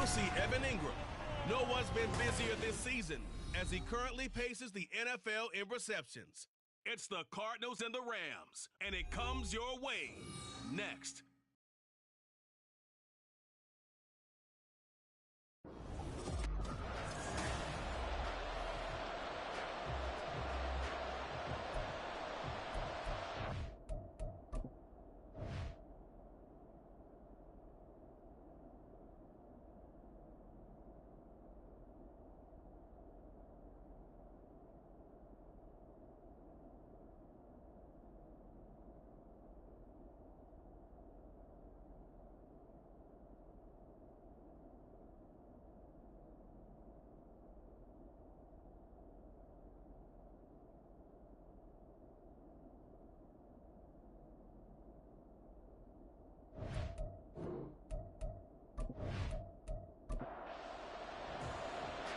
We'll see Evan Ingram. No one's been busier this season as he currently paces the NFL in receptions. It's the Cardinals and the Rams, and it comes your way next.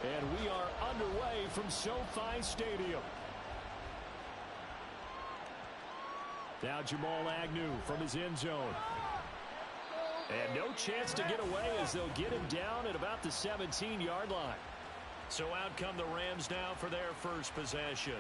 And we are underway from SoFi Stadium. Now Jamal Agnew from his end zone. And no chance to get away as they'll get him down at about the 17-yard line. So out come the Rams now for their first possession.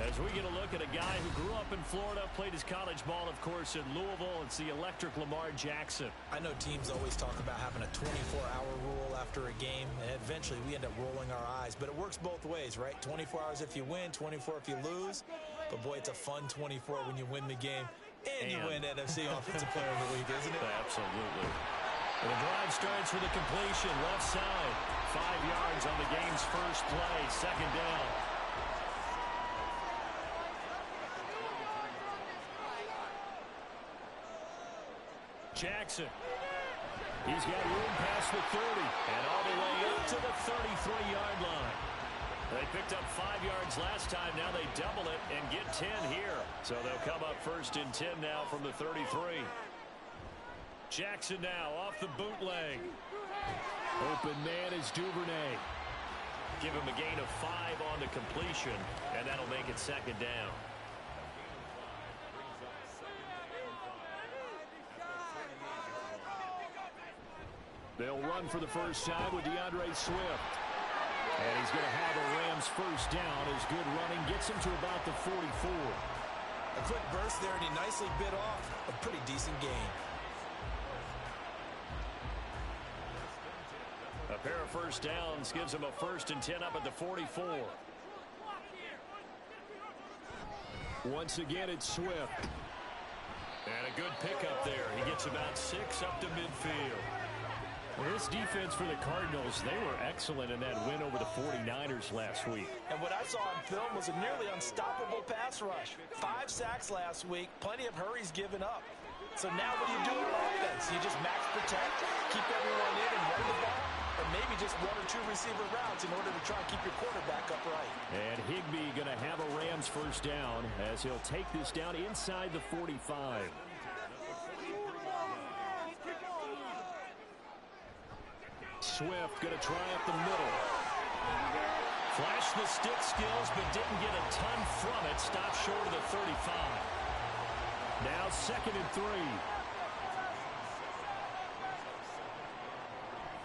As we get a look at a guy who grew up in Florida, played his college ball, of course, in Louisville. It's the electric Lamar Jackson. I know teams always talk about having a 24-hour rule after a game, and eventually we end up rolling our eyes. But it works both ways, right? 24 hours if you win, 24 if you lose. But, boy, it's a fun 24 when you win the game and you win NFC Offensive Player of the Week, isn't it? Absolutely. And the drive starts with a completion, left side. 5 yards on the game's first play, second down. Jackson. He's got room past the 30 and all the way up to the 33-yard line. They picked up 5 yards last time. Now they double it and get 10 here. So they'll come up first and 10 now from the 33. Jackson now off the bootleg. Open man is Duvernay. Give him a gain of 5 on the completion, and that'll make it second down. They'll run for the first time with DeAndre Swift. And he's going to have a Rams first down as good running gets him to about the 44. A quick burst there, and he nicely bit off a pretty decent gain. A pair of first downs gives him a first and 10 up at the 44. Once again, it's Swift. And a good pickup there. He gets about 6 up to midfield. Well, this defense for the Cardinals, they were excellent in that win over the 49ers last week. And what I saw on film was a nearly unstoppable pass rush. 5 sacks last week, plenty of hurries given up. So now what do you do on offense? You just max protect, keep everyone in and run the ball, or maybe just 1 or 2 receiver routes in order to try and keep your quarterback upright. And Higbee going to have a Rams first down as he'll take this down inside the 45. Swift going to try up the middle. Flashed the stick skills, but didn't get a ton from it. Stopped short of the 35. Now second and 3.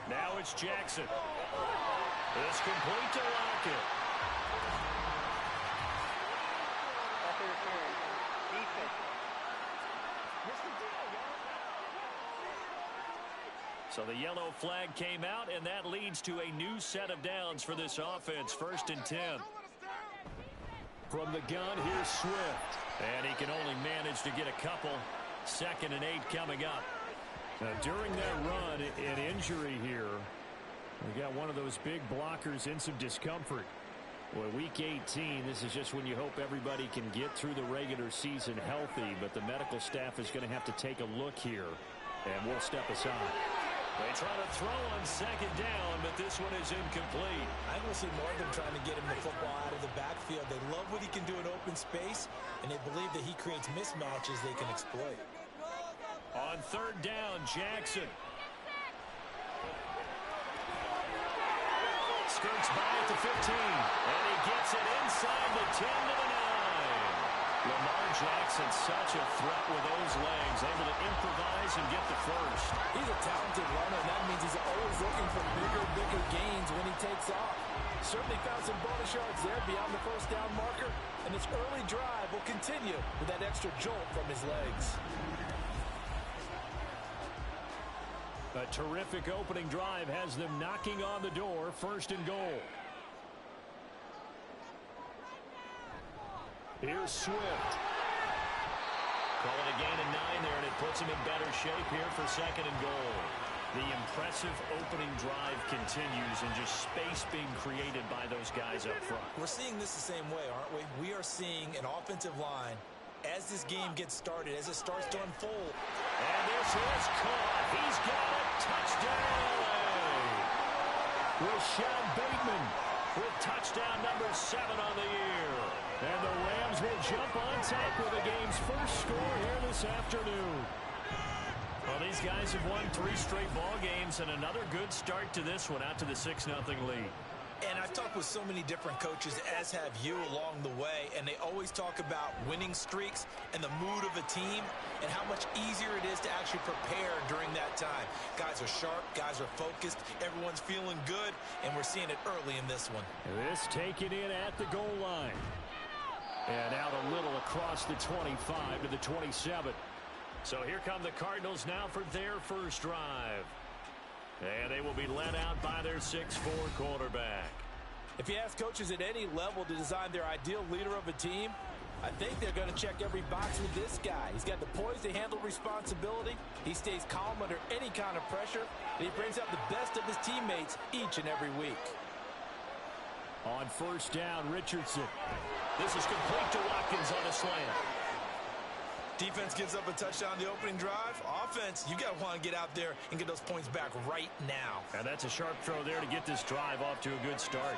Now it's Jackson. It's complete to Lockett. So the yellow flag came out, and that leads to a new set of downs for this offense. First and 10. From the gun, here's Swift. And he can only manage to get a couple. Second and 8 coming up. Now, during that run, an injury here. We got one of those big blockers in some discomfort. Well, week 18, this is just when you hope everybody can get through the regular season healthy, but the medical staff is going to have to take a look here, and we'll step aside. They try to throw on second down, but this one is incomplete. I will see more of them trying to get him the football out of the backfield. They love what he can do in open space, and they believe that he creates mismatches they can exploit. On third down, Jackson. Skirts by at the 15, and he gets it inside the 10 to the 9. Lamar Jackson, such a threat with those legs, able to improvise and get the first. He's a talented runner, and that means he's always looking for bigger gains when he takes off. Certainly found some bonus yards there beyond the first down marker, and his early drive will continue with that extra jolt from his legs. A terrific opening drive has them knocking on the door, first and goal. Here's Swift. Calling a gain of 9 there, and it puts him in better shape here for second and goal. The impressive opening drive continues, and just space being created by those guys up front. We're seeing this the same way, aren't we? We are seeing an offensive line as this game gets started, as it starts to unfold. And this is caught. He's got a touchdown. Rashad Bateman with touchdown number 7 on the year. And the Rams will jump on top with the game's first score here this afternoon. Well, these guys have won 3 straight ball games, and another good start to this one, out to the 6-0 lead. And I've talked with so many different coaches, as have you, along the way, and they always talk about winning streaks and the mood of a team and how much easier it is to actually prepare during that time. Guys are sharp, guys are focused, everyone's feeling good, and we're seeing it early in this one. This taken in at the goal line. And out a little across the 25 to the 27. So here come the Cardinals now for their first drive. And they will be led out by their 6'4" quarterback. If you ask coaches at any level to design their ideal leader of a team, I think they're going to check every box with this guy. He's got the poise to handle responsibility. He stays calm under any kind of pressure. And he brings out the best of his teammates each and every week. On first down, Richardson. This is complete to Watkins on a slant. Defense gives up a touchdown the opening drive. Offense, you got to want to get out there and get those points back right now. And that's a sharp throw there to get this drive off to a good start.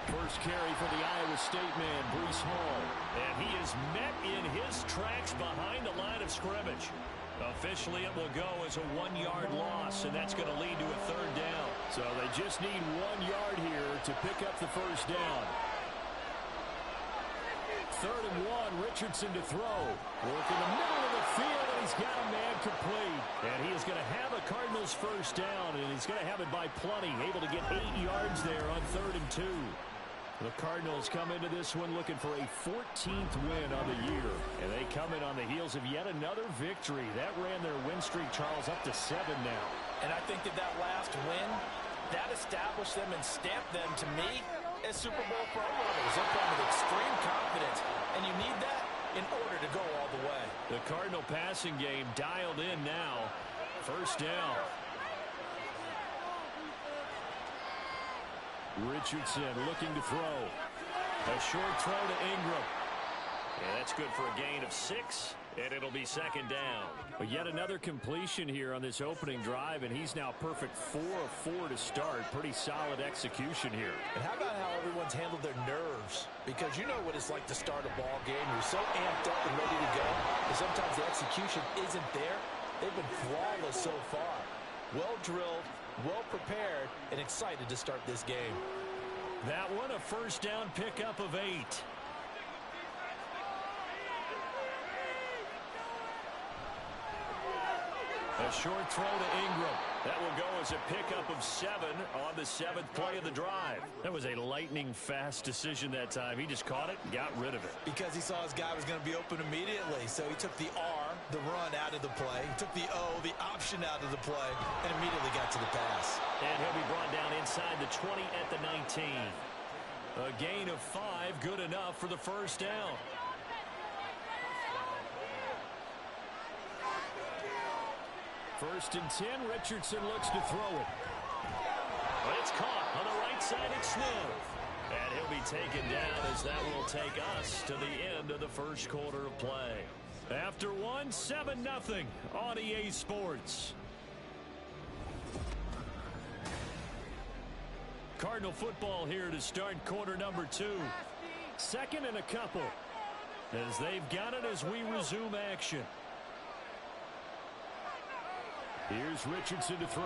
First carry for the Iowa State man, Breece Hall. And he is met in his tracks behind the line of scrimmage. Officially, it will go as a 1-yard loss, and that's going to lead to a third down. So they just need 1 yard here to pick up the first down. 3rd and 1, Richardson to throw. Work in the middle of the field, and he's got a man complete. And he is going to have a Cardinals first down, and he's going to have it by plenty. Able to get 8 yards there on 3rd and 2. The Cardinals come into this one looking for a 14th win on the year. And they come in on the heels of yet another victory. That ran their win streak, Charles, up to 7 now. And I think that last win, that established them and stamped them, to me, as Super Bowl frontrunners. They're playing with extreme confidence, and you need that in order to go all the way. The Cardinal passing game dialed in now. First down. Richardson looking to throw. A short throw to Ingram. Yeah, that's good for a gain of 6, and it'll be 2nd down. But yet another completion here on this opening drive, and he's now perfect 4 of 4 to start. Pretty solid execution here. And how about how everyone's handled their nerves? Because you know what it's like to start a ball game. You're so amped up and ready to go, and sometimes the execution isn't there. They've been flawless so far. Well drilled, well prepared, and excited to start this game. That one a first down pickup of 8. A short throw to Ingram. That will go as a pickup of 7 on the 7th play of the drive. That was a lightning-fast decision that time. He just caught it and got rid of it. Because he saw his guy was going to be open immediately. So he took the R, the run, out of the play. He took the O, the option, out of the play, and immediately got to the pass. And he'll be brought down inside the 20 at the 19. A gain of 5, good enough for the first down. First and 10, Richardson looks to throw it. But it's caught on the right side, it's Smith. And he'll be taken down as that will take us to the end of the first quarter of play. After one, 7-0 on EA Sports. Cardinal football here to start quarter number 2. 2nd and a couple. As they've got it as we resume action. Here's Richardson to throw.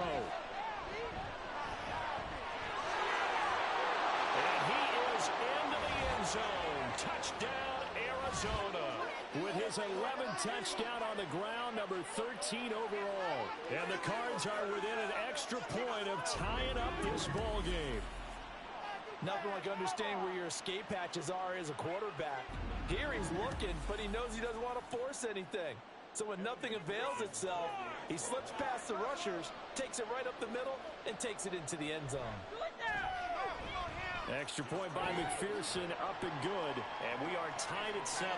And he is zone. Touchdown, Arizona. With his 11th touchdown on the ground, number 13 overall. And the Cards are within an extra point of tying up this ball game. Nothing like understanding where your escape hatches are as a quarterback. Here he's looking, but he knows he doesn't want to force anything. So when nothing avails itself, he slips past the rushers, takes it right up the middle, and takes it into the end zone. Extra point by McPherson, up and good. And we are tied at 7.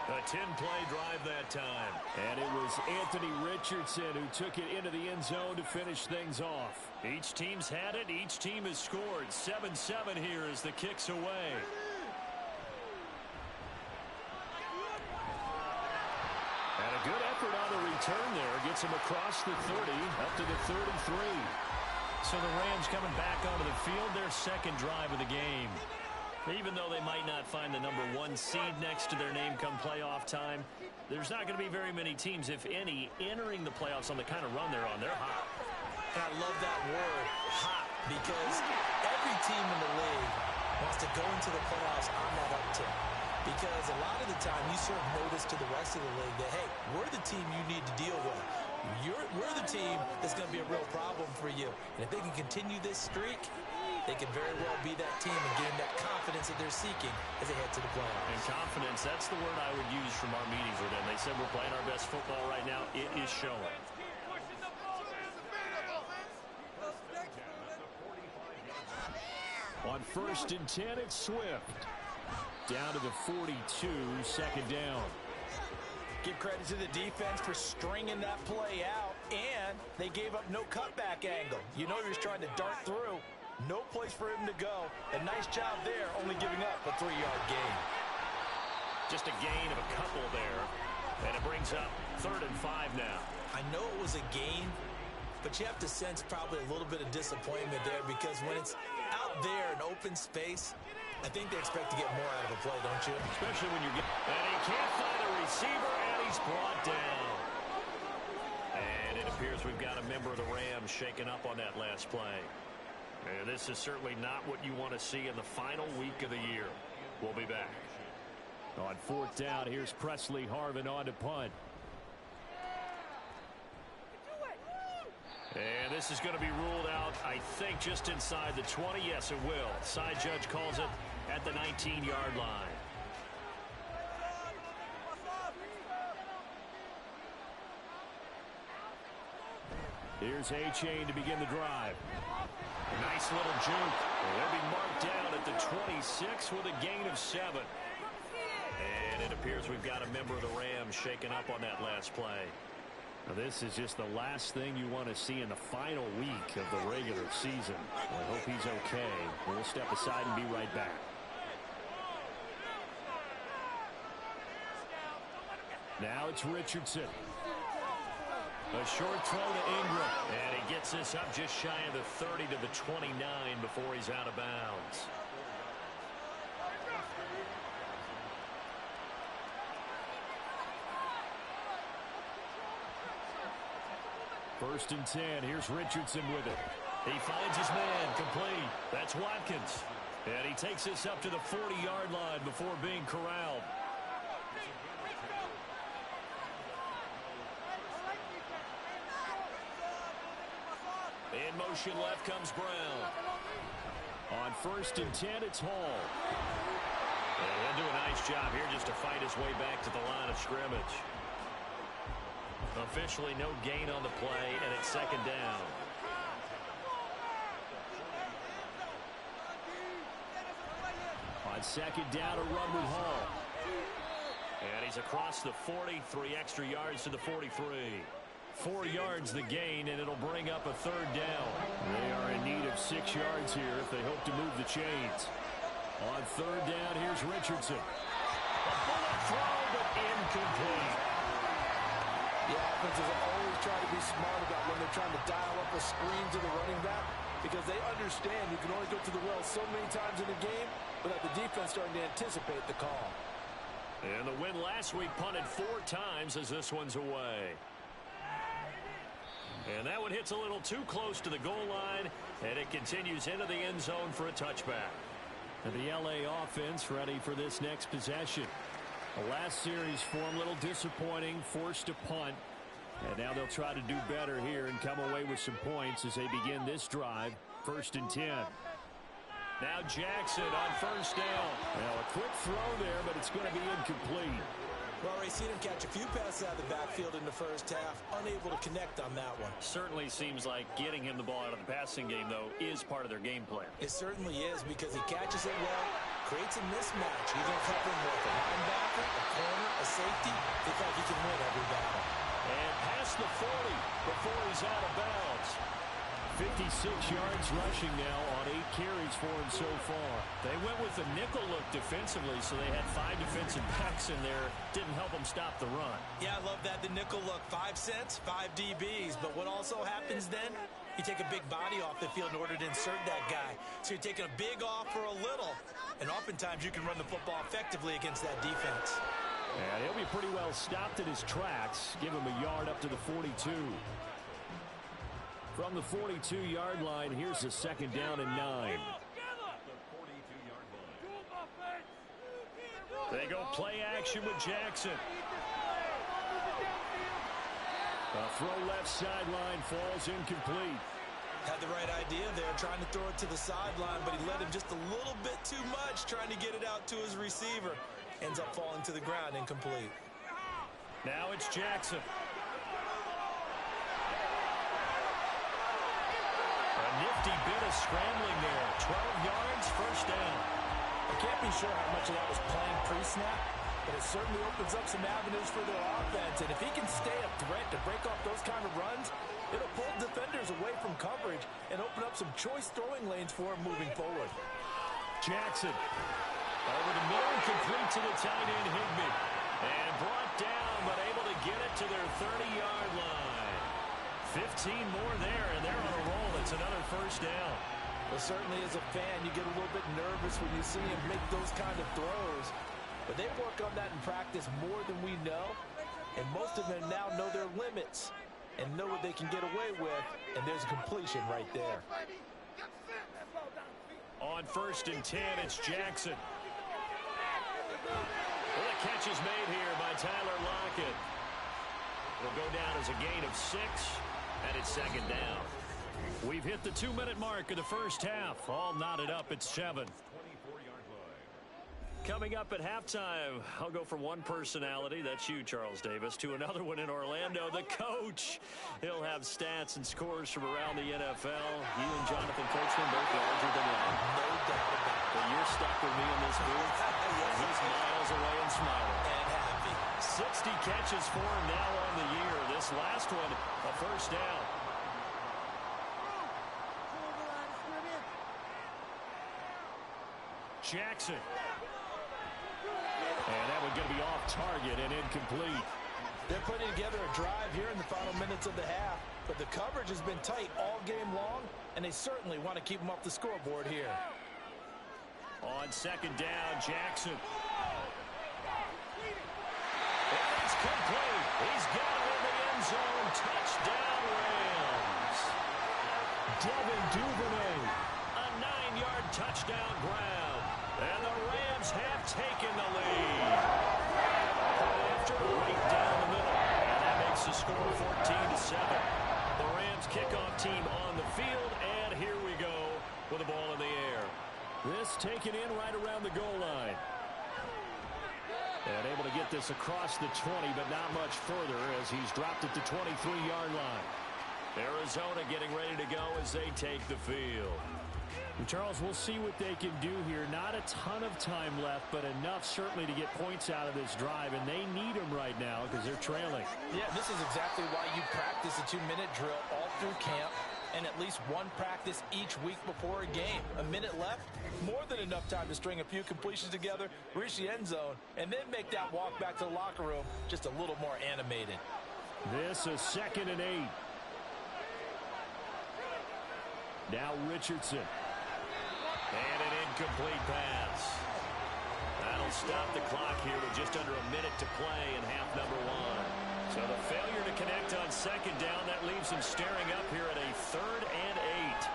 A 10-play drive that time. And it was Anthony Richardson who took it into the end zone to finish things off. Each team's had it. Each team has scored. 7-7 here as the kick's away. And a good effort on the return there. Gets him across the 30, up to the 33. So the Rams coming back onto the field, their second drive of the game. Even though they might not find the number 1 seed next to their name come playoff time, there's not going to be very many teams, if any, entering the playoffs on the kind of run they're on. They're hot. And I love that word, hot, because every team in the league wants to go into the playoffs on that uptick. Because a lot of the time you serve notice to the rest of the league that, hey, we're the team you need to deal with. We're the team that's going to be a real problem for you. And if they can continue this streak, they can very well be that team and gain that confidence that they're seeking as they head to the playoffs. And confidence, that's the word I would use from our meetings with them. They said we're playing our best football right now. It is showing. On 1st and 10, it's Swift. Down to the 42, second down. Give credit to the defense for stringing that play out, and they gave up no cutback angle. You know he was trying to dart through. No place for him to go. A nice job there, only giving up a 3-yard gain. Just a gain of a couple there, and it brings up 3rd and 5 now. I know it was a gain, but you have to sense probably a little bit of disappointment there because when it's out there in open space, I think they expect to get more out of a play, don't you? Especially when you get... And he can't find a receiver, and he's brought down. And it appears we've got a member of the Rams shaken up on that last play. And this is certainly not what you want to see in the final week of the year. We'll be back. On 4th down, here's Presley Harvin on to punt. And this is going to be ruled out, I think, just inside the 20. Yes, it will. Side judge calls it at the 19-yard line. Here's A-Chain to begin the drive. Nice little juke. They'll be marked down at the 26 with a gain of 7. And it appears we've got a member of the Rams shaken up on that last play. Now, this is just the last thing you want to see in the final week of the regular season. I hope he's okay. We'll step aside and be right back. Now it's Richardson. A short throw to Ingram. And he gets this up just shy of the 30 to the 29 before he's out of bounds. First and 10. Here's Richardson with it. He finds his man complete. That's Watkins. And he takes this up to the 40-yard line before being corralled. In motion left comes Brown. On 1st and 10, it's Hall. And he'll do a nice job here just to fight his way back to the line of scrimmage. Officially no gain on the play, and it's 2nd down. On 2nd down, a run with Hall. And he's across the 40, 3 extra yards to the 43. 4 yards the gain, and it'll bring up a 3rd down. They are in need of 6 yards here if they hope to move the chains. On 3rd down, here's Richardson. A bullet throw, but incomplete. Yeah, offenses always try to be smart about when they're trying to dial up a screen to the running back because they understand you can only go to the well so many times in a game without the defense starting to anticipate the call. And the win last week punted 4 times as this one's away. And that one hits a little too close to the goal line, and it continues into the end zone for a touchback. And the LA offense ready for this next possession. The last series for them, a little disappointing, forced a punt. And now they'll try to do better here and come away with some points as they begin this drive. 1st and 10. Now Jackson on 1st down. Well, a quick throw there, but it's going to be incomplete. Well, Ray, seen him catch a few passes out of the backfield in the first half. Unable to connect on that one. Certainly seems like getting him the ball out of the passing game, though, is part of their game plan. It certainly is because he catches it well, creates a mismatch, either covering with a linebacker, a corner, a safety. They think he can win every battle. And past the 40 before he's out of bounds. 56 yards rushing now on 8 carries for him so far. They went with a nickel look defensively, so they had 5 defensive backs in there. Didn't help them stop the run. Yeah, I love that, the nickel look. 5 cents, 5 DBs. But what also happens then? You take a big body off the field in order to insert that guy. So you're taking a big off for a little. And oftentimes you can run the football effectively against that defense. And he'll be pretty well stopped in his tracks. Give him a yard up to the 42. From the 42-yard line, here's the 2nd down and 9. They go play action with Jackson. A throw left sideline falls incomplete. Had the right idea there, trying to throw it to the sideline, but he let him just a little bit too much, trying to get it out to his receiver. Ends up falling to the ground, incomplete. Now it's Jackson. A nifty bit of scrambling there. 12 yards, 1st down. I can't be sure how much of that was playing pre-snap, but it certainly opens up some avenues for their offense. And if he can stay a threat to break off those kind of runs, it'll pull defenders away from coverage and open up some choice throwing lanes for him moving forward. Jackson. Over the middle, complete to the tight end, Higbee. And brought down, but able to get it to their 30-yard line. 15 more there, and they're on a roll. It's another 1st down. Well, certainly as a fan, you get a little bit nervous when you see him make those kind of throws. But they work on that in practice more than we know. And most of them now know their limits and know what they can get away with. And there's a completion right there. On 1st and 10, it's Jackson. Well, the catch is made here by Tyler Lockett. It'll go down as a gain of 6, and it's 2nd down. We've hit the 2-minute mark of the first half. All knotted up at 7. Coming up at halftime, I'll go from one personality, that's you, Charles Davis, to another one in Orlando, the coach. He'll have stats and scores from around the NFL. You and Jonathan Coachman both larger than life. No doubt about it. But you're stuck with me in this booth. He's miles away and smiling. And happy. 60 catches for him now on the year. This last one, a 1st down. Jackson. And that one going to be off target and incomplete. They're putting together a drive here in the final minutes of the half, but the coverage has been tight all game long, and they certainly want to keep them off the scoreboard here. On 2nd down, Jackson. And it's complete. He's got it in the end zone. Touchdown, Rams. Devin Duvernay. A 9-yard touchdown grab. And the Rams have taken the lead. After right down the middle. And that makes the score 14-7. The Rams kickoff team on the field. And here we go with the ball in the air. This taken in right around the goal line. And able to get this across the 20, but not much further as he's dropped it to 23-yard line. Arizona getting ready to go as they take the field. And Charles, we'll see what they can do here. Not a ton of time left, but enough certainly to get points out of this drive, and they need them right now because they're trailing. Yeah, this is exactly why you practice a 2-minute drill all through camp and at least one practice each week before a game. A minute left, more than enough time to string a few completions together, reach the end zone, and then make that walk back to the locker room just a little more animated. This is 2nd and 8. Now Richardson. And an incomplete pass. That'll stop the clock here with just under a minute to play in half number 1. So the failure to connect on 2nd down, that leaves him staring up here at a 3rd and 8.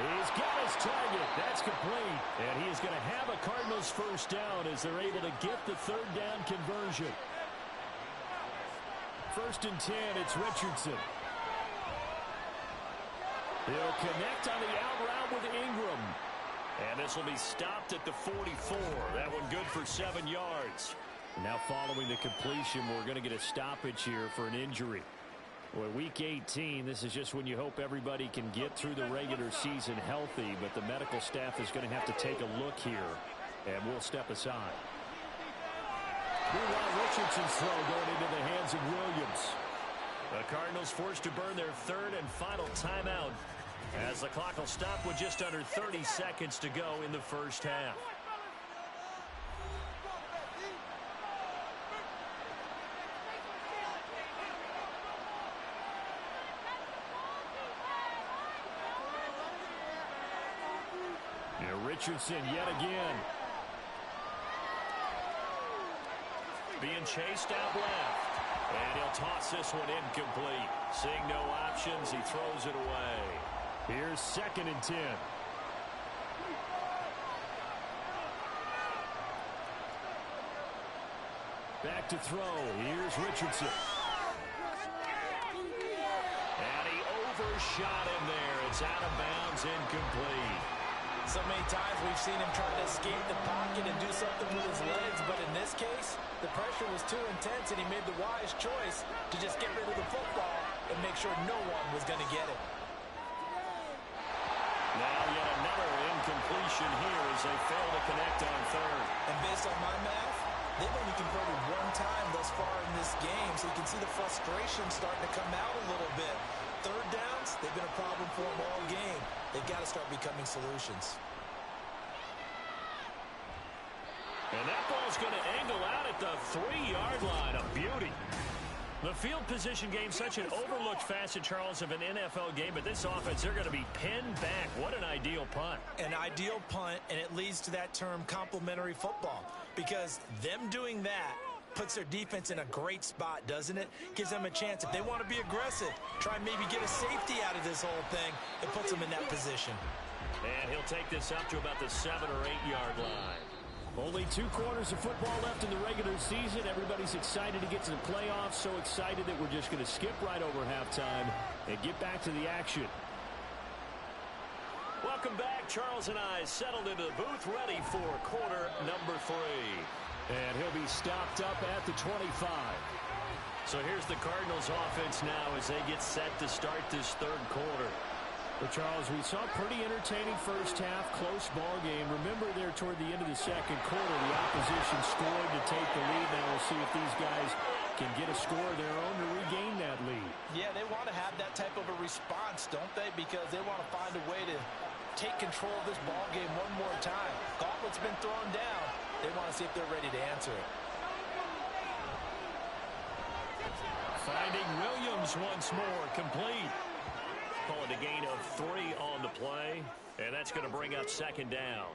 He's got his target. That's complete. And he is going to have a Cardinals first down as they're able to get the third down conversion. 1st and 10, it's Richardson. He'll connect on the out route with Ingram. And this will be stopped at the 44. That one good for 7 yards. Now following the completion, we're going to get a stoppage here for an injury. Well, week 18, this is just when you hope everybody can get through the regular season healthy, but the medical staff is going to have to take a look here, and we'll step aside. Meanwhile, Richardson's throw going into the hands of Williams. The Cardinals forced to burn their 3rd and final timeout as the clock will stop with just under 30 seconds to go in the first half. Richardson yet again. Being chased out left. And he'll toss this one incomplete. Seeing no options, he throws it away. Here's 2nd and 10. Back to throw. Here's Richardson. And he overshot him there. It's out of bounds, incomplete. So many times we've seen him try to escape the pocket and do something with his legs, but in this case, the pressure was too intense and he made the wise choice to just get rid of the football and make sure no one was going to get it. Now yet another incompletion here as they fail to connect on 3rd. And based on my math, they've only converted 1 time thus far in this game, so you can see the frustration starting to come out a little bit. 3rd downs, they've been a problem for them all game. They've got to start becoming solutions. And that ball's going to angle out at the 3-yard line. A beauty. The field position game, such an overlooked facet, Charles, of an NFL game. But this offense, they're going to be pinned back. What an ideal punt. An ideal punt, and it leads to that term complementary football. Because them doing that puts their defense in a great spot, doesn't it? Gives them a chance. If they want to be aggressive, try and maybe get a safety out of this whole thing, it puts them in that position. And he'll take this up to about the 7- or 8-yard line. Only 2 quarters of football left in the regular season. Everybody's excited to get to the playoffs, so excited that we're just going to skip right over halftime and get back to the action. Welcome back. Charles and I settled into the booth, ready for quarter number 3. And he'll be stopped up at the 25. So here's the Cardinals offense now as they get set to start this 3rd quarter. Well, Charles, we saw a pretty entertaining first half, close ball game. Remember there toward the end of the 2nd quarter, the opposition scored to take the lead. Now we'll see if these guys can get a score of their own to regain that lead. Yeah, they want to have that type of a response, don't they? Because they want to find a way to take control of this ball game one more time. Gauntlet's been thrown down. They want to see if they're ready to answer it. Finding Williams once more, complete. Calling a gain of 3 on the play, and that's going to bring up 2nd down.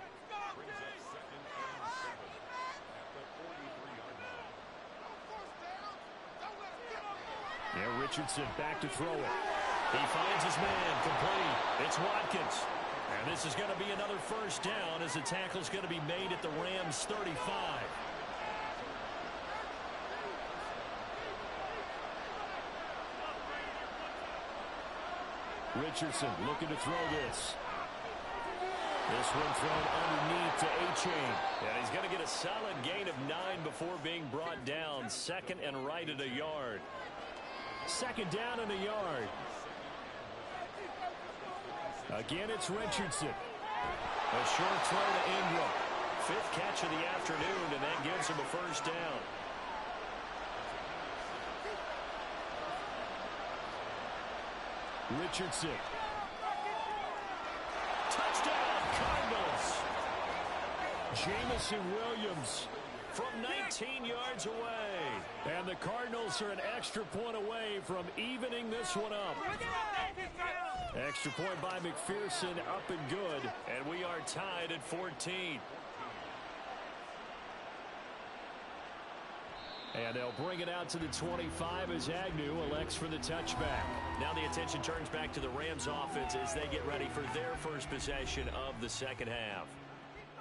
Now Richardson back to throw it. He finds his man, complete. It's Watkins. And this is going to be another first down as the tackle's going to be made at the Rams' 35. Richardson looking to throw this. This one thrown underneath to A-Chain. And he's going to get a solid gain of 9 before being brought down. 2nd and right at a yard. 2nd down and a yard. Again, it's Richardson. A short throw to Ingram. 5th catch of the afternoon, and that gives him a first down. Richardson. Touchdown, Cardinals. Jamison Williams from 19 yards away. And the Cardinals are an extra point away from evening this one up. Extra point by McPherson, up and good. And we are tied at 14. And they'll bring it out to the 25 as Agnew elects for the touchback. Now the attention turns back to the Rams offense as they get ready for their first possession of the second half.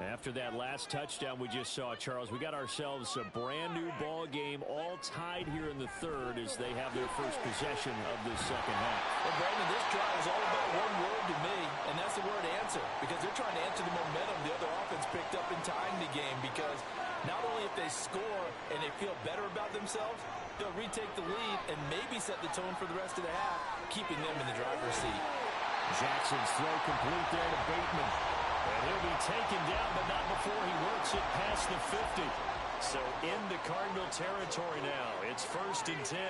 After that last touchdown we just saw, Charles, we got ourselves a brand new ball game, all tied here in the third as they have their first possession of this second half. Well, Brandon, this drive is all about one word to me, and that's the word answer, because they're trying to answer the momentum the other offense picked up in tying the game, because not only if they score and they feel better about themselves, they'll retake the lead and maybe set the tone for the rest of the half, keeping them in the driver's seat. Jackson's throw complete there to Bateman. And he'll be taken down, but not before he works it past the 50. So into Cardinal territory now. It's 1st and 10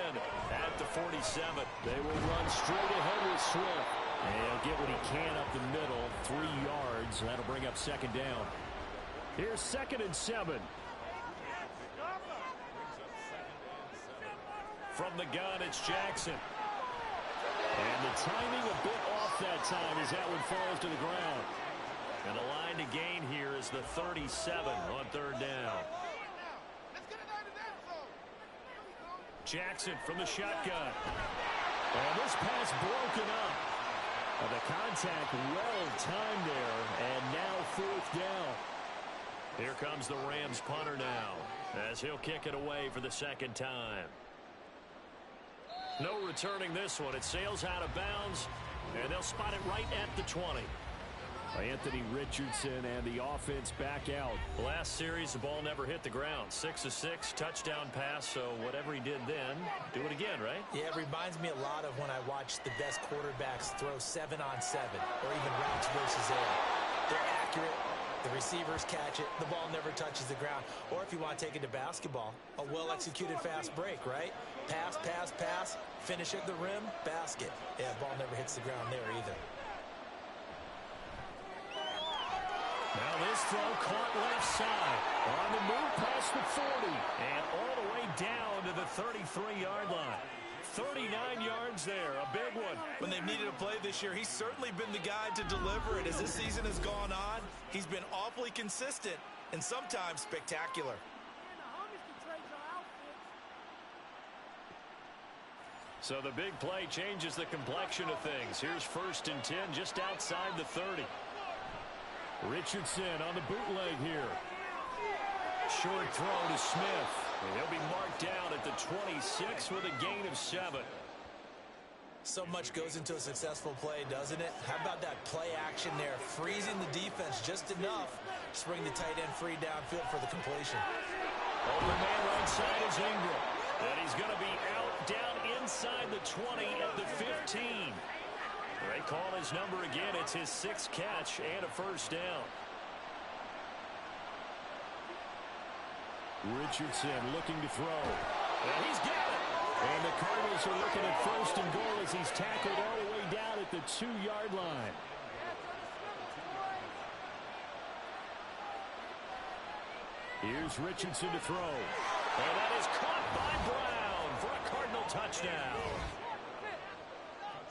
at the 47. They will run straight ahead with Swift. And he'll get what he can up the middle, 3 yards. That'll bring up second down. Here's 2nd and 7. From the gun, it's Jackson. And the timing a bit off that time as that one falls to the ground. And the line to gain here is the 37 on 3rd down. Jackson from the shotgun. And this pass broken up. The contact well timed there, and now 4th down. Here comes the Rams punter now as he'll kick it away for the second time. No returning this one. It sails out of bounds, and they'll spot it right at the 20. Anthony Richardson and the offense back out. Last series, the ball never hit the ground. 6 of 6, touchdown pass, so whatever he did then, do it again, right? Yeah, it reminds me a lot of when I watched the best quarterbacks throw 7-on-7 or even routes versus air. They're accurate. The receivers catch it. The ball never touches the ground. Or if you want to take it to basketball, a well-executed fast break, right? Pass, pass, pass, finish at the rim, basket. Yeah, ball never hits the ground there either. Now this throw caught left side. On the move past the 40. And all the way down to the 33-yard line. 39 yards there, a big one. When they've needed a play this year, he's certainly been the guy to deliver it. As this season has gone on, he's been awfully consistent and sometimes spectacular. So the big play changes the complexion of things. Here's 1st and 10 just outside the 30. Richardson on the bootleg here. Short throw to Smith. And he'll be marked down at the 26 with a gain of 7. So much goes into a successful play, doesn't it? How about that play action there, freezing the defense just enough to bring the tight end free downfield for the completion. Over man right side is Ingram. And he's going to be out down inside the 20 at the 15. They call his number again. It's his 6th catch and a 1st down. Richardson looking to throw. And he's got it. And the Cardinals are looking at 1st and goal as he's tackled all the way down at the 2-yard line. Here's Richardson to throw. And that is caught by Brown for a Cardinal touchdown.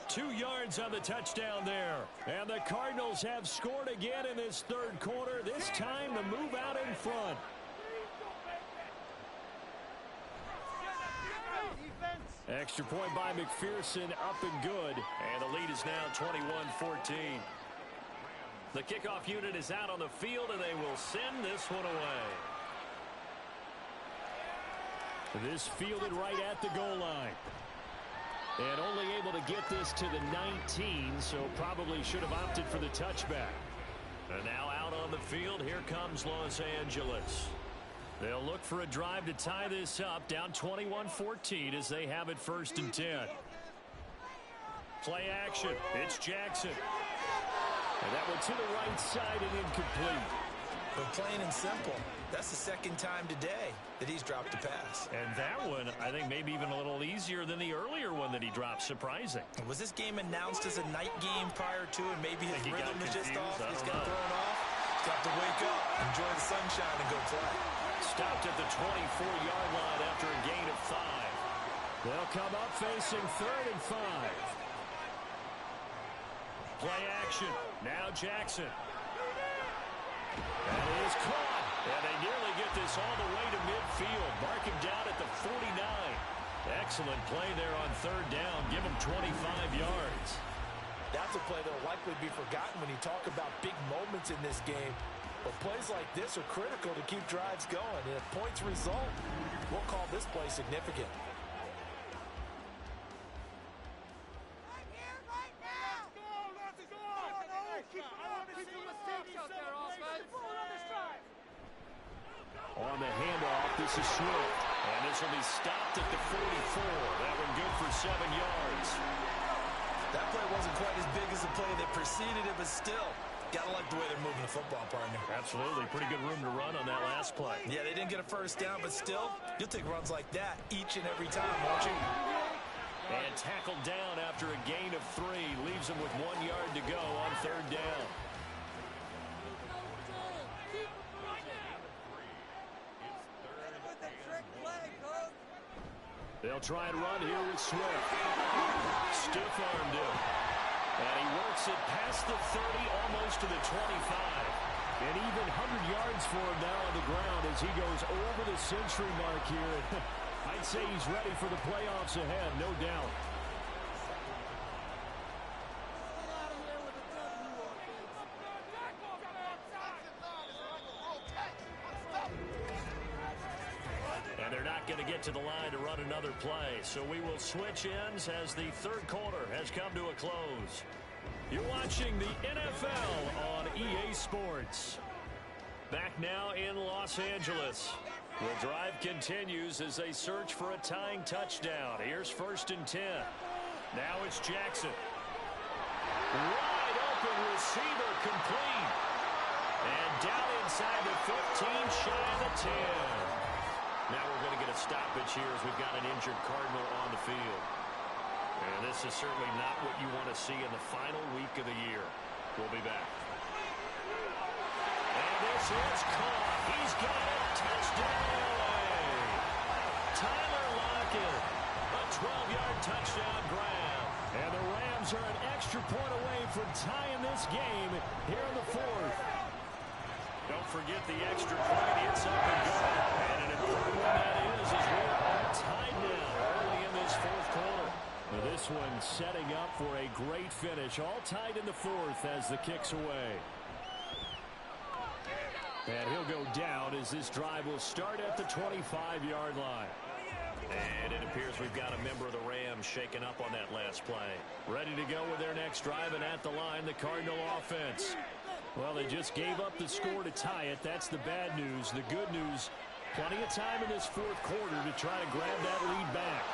2 yards on the touchdown there. And the Cardinals have scored again in this 3rd quarter. This time the move out in front. Extra point by McPherson, up and good. And the lead is now 21-14. The kickoff unit is out on the field, and they will send this one away. This fielded right at the goal line. And only able to get this to the 19, so probably should have opted for the touchback. And now out on the field, here comes Los Angeles. They'll look for a drive to tie this up, down 21-14 as they have it 1st and 10. Play action. It's Jackson. And that one to the right side and incomplete. But plain and simple, that's the 2nd time today that he's dropped a pass. And that one, I think, maybe even a little easier than the earlier one that he dropped. Surprising. Was this game announced as a night game prior to, and maybe his rhythm is just off? He's got thrown off. He's got to wake up, enjoy the sunshine, and go play. Stopped at the 24-yard line after a gain of 5. They'll come up facing 3rd and 5. Play action. Now Jackson. That is caught. And they nearly get this all the way to midfield. Mark him down at the 49. Excellent play there on third down. Give him 25 yards. That's a play that will likely be forgotten when you talk about big moments in this game. But plays like this are critical to keep drives going. And if points result, we'll call this play significant. On the handoff, this is Swift. And this will be stopped at the 44. That one good for 7 yards. That play wasn't quite as big as the play that preceded it, but still, got to like the way they're moving the football, partner. Absolutely. Pretty good room to run on that last play. Yeah, they didn't get a first down, but still, you'll take runs like that each and every time, won't you? And tackled down after a gain of 3. Leaves him with 1 yard to go on third down. They'll try and run here with Swift. Stiff-armed him. And he works it past the 30, almost to the 25. And even 100 yards for him now on the ground as he goes over the century mark here. I'd say he's ready for the playoffs ahead, no doubt. And they're not going to get to the line to run another play. So we will switch ends as the third quarter has come to a close. You're watching the NFL on EA Sports. Back now in Los Angeles. The drive continues as they search for a tying touchdown. Here's 1st and 10. Now it's Jackson. Wide open receiver complete. And down inside the 15, shy of the 10. Now we're going to get a stoppage here as we've got an injured Cardinal on the field. And this is certainly not what you want to see in the final week of the year. We'll be back. And this is caught. He's got it. Touchdown. Tyler Lockett. A 12-yard touchdown grab. And the Rams are an extra point away from tying this game here in the 4th. Don't forget the extra point. It's up and going. And an important one that is as we're all tied now early in this 4th quarter. Now this one setting up for a great finish. All tied in the 4th as the kick's away. And he'll go down as this drive will start at the 25-yard line. And it appears we've got a member of the Rams shaken up on that last play. Ready to go with their next drive, and at the line, the Cardinal offense. Well, they just gave up the score to tie it. That's the bad news. The good news, plenty of time in this 4th quarter to try to grab that lead back.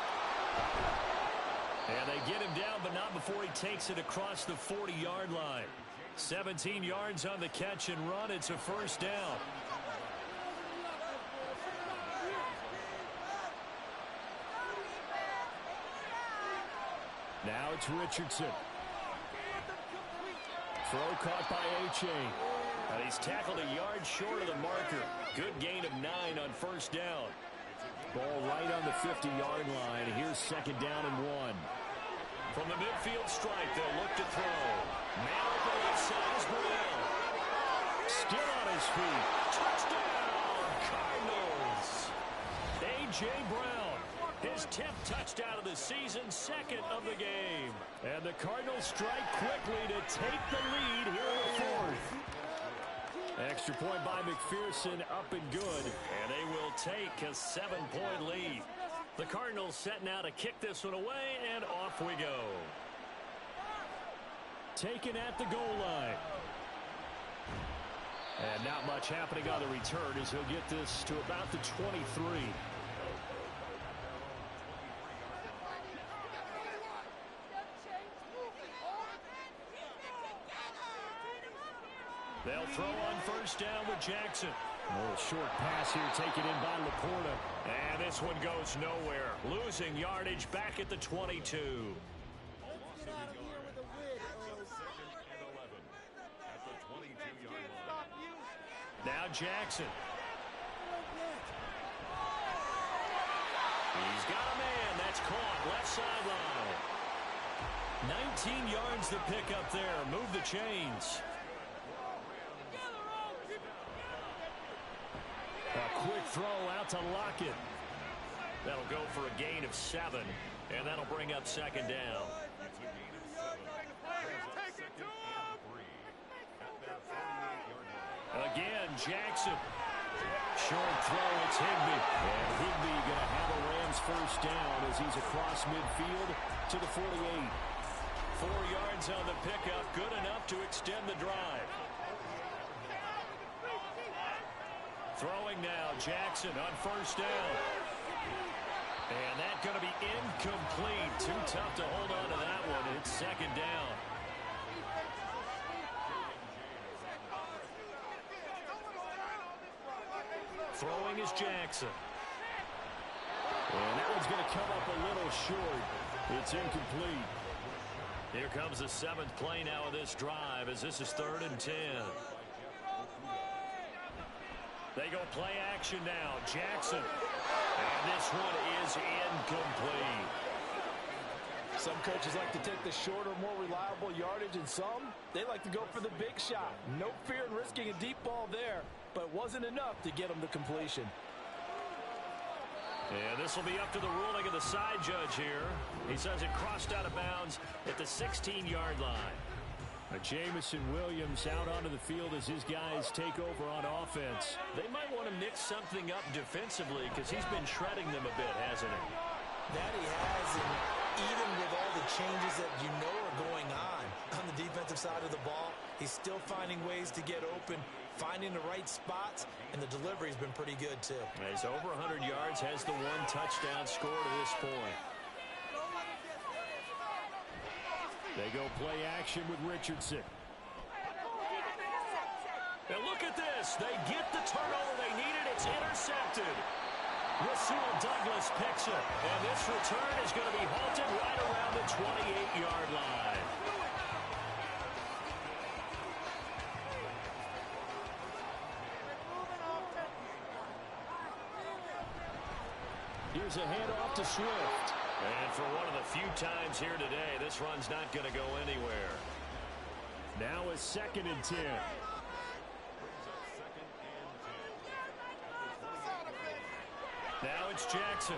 And they get him down, but not before he takes it across the 40-yard line. 17 yards on the catch and run. It's a 1st down. Now it's Richardson. Throw caught by A-Chain. And he's tackled a yard short of the marker. Good gain of 9 on 1st down. Ball right on the 50-yard line. Here's 2nd down and 1. From the midfield stripe, they'll look to throw. Man on the left side is Brown. Still on his feet. Touchdown, Cardinals. A.J. Brown. His 10th touchdown of the season, 2nd of the game. And the Cardinals strike quickly to take the lead here in the 4th. Extra point by McPherson, up and good. And they will take a 7-point lead. The Cardinals set now to kick this one away, and off we go. Taken at the goal line. And not much happening on the return as he'll get this to about the 23. They'll throw on 1st down with Jackson. A little short pass here taken in by Laporta. And this one goes nowhere. Losing yardage back at the 22. Now Jackson. He's got a man. That's caught. Left sideline. 19 yards to pick up there. Move the chains. quick throw out to Lockett. That'll go for a gain of 7, and that'll bring up second down. Again, Jackson. Short throw, it's Higbee. And Higbee going to have a Rams first down as he's across midfield to the 48. 4 yards on the pickup, good enough to extend the drive. Throwing now, Jackson on first down. And that's going to be incomplete. Too tough to hold on to that one. It's second down. Throwing is Jackson. And that one's going to come up a little short. It's incomplete. Here comes the 7th play now of this drive as this is 3rd and 10. They go play action now. Jackson. And this one is incomplete. Some coaches like to take the shorter, more reliable yardage, and some, they like to go for the big shot. No fear in risking a deep ball there, but it wasn't enough to get them to completion. And this will be up to the ruling of the side judge here. He says it crossed out of bounds at the 16-yard line. Jamison Williams out onto the field as his guys take over on offense. They might want to mix something up defensively because he's been shredding them a bit, hasn't he? That he has, and even with all the changes that you know are going on the defensive side of the ball, he's still finding ways to get open, finding the right spots, and the delivery's been pretty good too. He's over 100 yards, has the 1 touchdown score to this point. They go play action with Richardson. And look at this. They get the turnover they needed. It's intercepted. Rasul Douglas picks it. And this return is going to be halted right around the 28-yard line. Here's a handoff to Swift. And for one of the few times here today, this run's not going to go anywhere. Now a 2nd and 10. Now it's Jackson.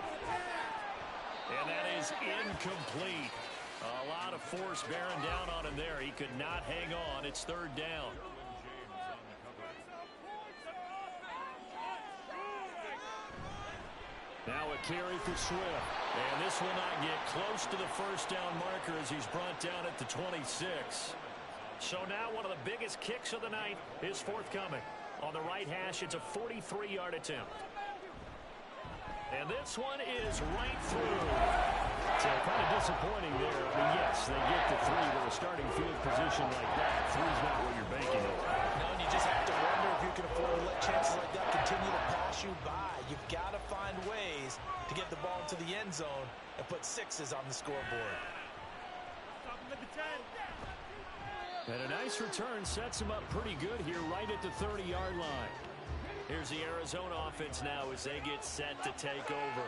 And that is incomplete. A lot of force bearing down on him there. He could not hang on. It's 3rd down. Now a carry for Swift. And this will not get close to the first down marker as he's brought down at the 26. So now one of the biggest kicks of the night is forthcoming. On the right hash, it's a 43-yard attempt. And this one is right through. So kind of disappointing there. I mean, yes, they get to 3 with a starting field position like that. 3's not what you're banking on. No, and you just have to wonder if you can afford to let chances like that continue to pass you by. You've got to find ways to get the ball into the end zone and put 6s on the scoreboard. And a nice return sets him up pretty good here right at the 30-yard line. Here's the Arizona offense now as they get set to take over.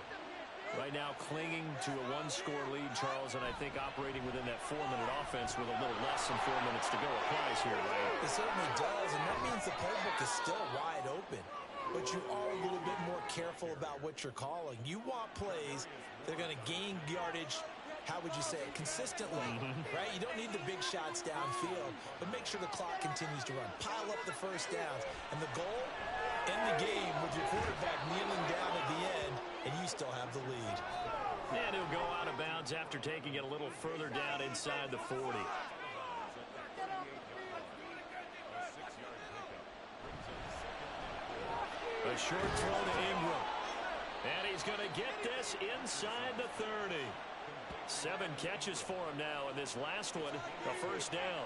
Right now clinging to a 1-score lead, Charles, and I think operating within that 4-minute offense with a little less than 4 minutes to go applies here, right? It certainly does, and that means the playbook is still wide open. But you are a little bit more careful about what you're calling. You want plays that are going to gain yardage, how would you say it, consistently, right? You don't need the big shots downfield, but make sure the clock continues to run. Pile up the first downs, and the goal, end the game with your quarterback kneeling down at the end, and you still have the lead. And he'll go out of bounds after taking it a little further down inside the 40. A short throw to Ingram. And he's going to get this inside the 30. 7 catches for him now, and this last one, a first down.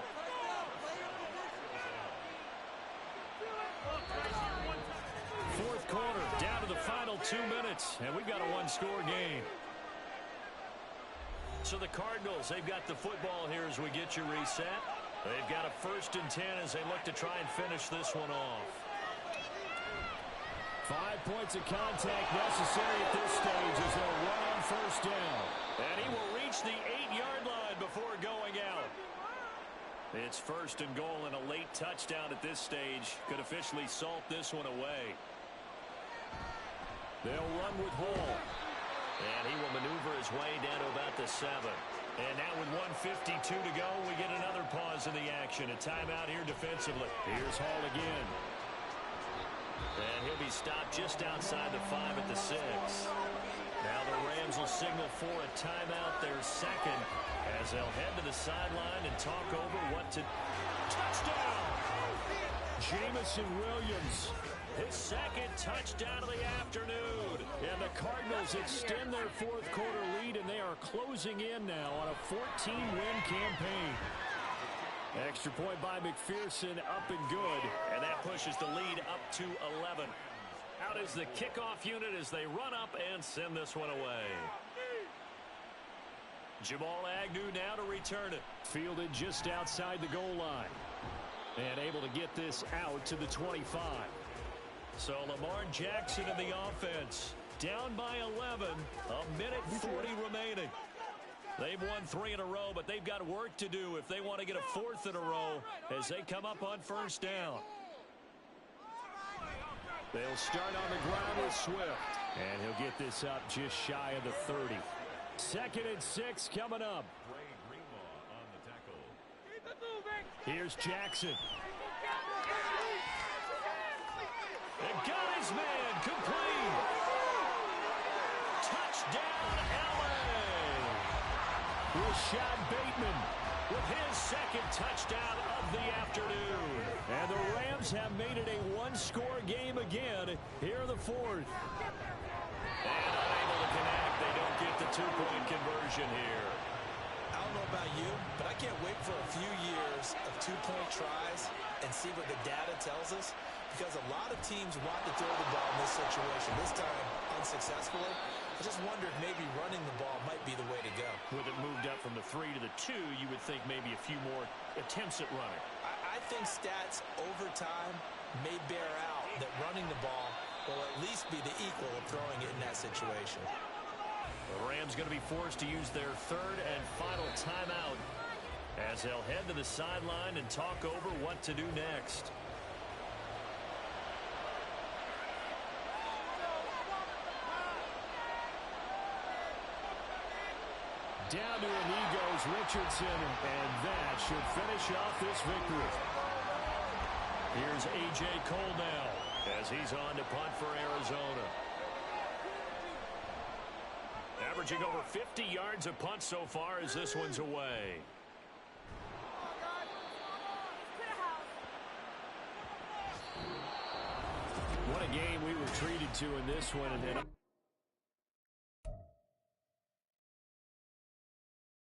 Fourth quarter, down to the final 2 minutes, and we've got a 1-score game. So the Cardinals, they've got the football here as we get you reset. They've got a 1st and 10 as they look to try and finish this one off. 5 points of contact necessary at this stage as they'll run on first down. And he will reach the 8-yard line before going out. It's 1st and goal, and a late touchdown at this stage could officially salt this one away. They'll run with Hall. And he will maneuver his way down to about the 7. And now with 1:52 to go, we get another pause in the action. A timeout here defensively. Here's Hall again. And he'll be stopped just outside the 5 at the 6. Now the Rams will signal for a timeout, their second, as they'll head to the sideline and talk over what to... Touchdown! Jameson Williams, his second touchdown of the afternoon. And the Cardinals extend their fourth quarter lead, and they are closing in now on a 14-win campaign. Extra point by McPherson, up and good. And that pushes the lead up to 11. Out is the kickoff unit as they run up and send this one away. Jamal Agnew now to return it. Fielded just outside the goal line. And able to get this out to the 25. So Lamar Jackson in the offense. Down by 11. A minute 40 remaining. They've won 3 in a row, but they've got work to do if they want to get a 4th in a row as they come up on first down. They'll start on the ground with Swift. And he'll get this up just shy of the 30. 2nd and 6 coming up. Here's Jackson. And got his man complete. Touchdown, LA. Rashad Bateman with his second touchdown of the afternoon. And the Rams have made it a one-score game again here in the 4th. And unable to connect. They don't get the two-point conversion here. I don't know about you, but I can't wait for a few years of two-point tries and see what the data tells us, because a lot of teams want to throw the ball in this situation, this time unsuccessfully. I just wonder if maybe running the ball might be the way to go. With it moved up from the 3 to the 2, you would think maybe a few more attempts at running. I think stats over time may bear out that running the ball will at least be the equal of throwing it in that situation. The Rams going to be forced to use their 3rd and final timeout as they'll head to the sideline and talk over what to do next. Down to a knee goes Richardson, and that should finish off this victory. Here's A.J. Cole now as he's on to punt for Arizona. Averaging over 50 yards a punt so far as this one's away. What a game we were treated to in this one. And then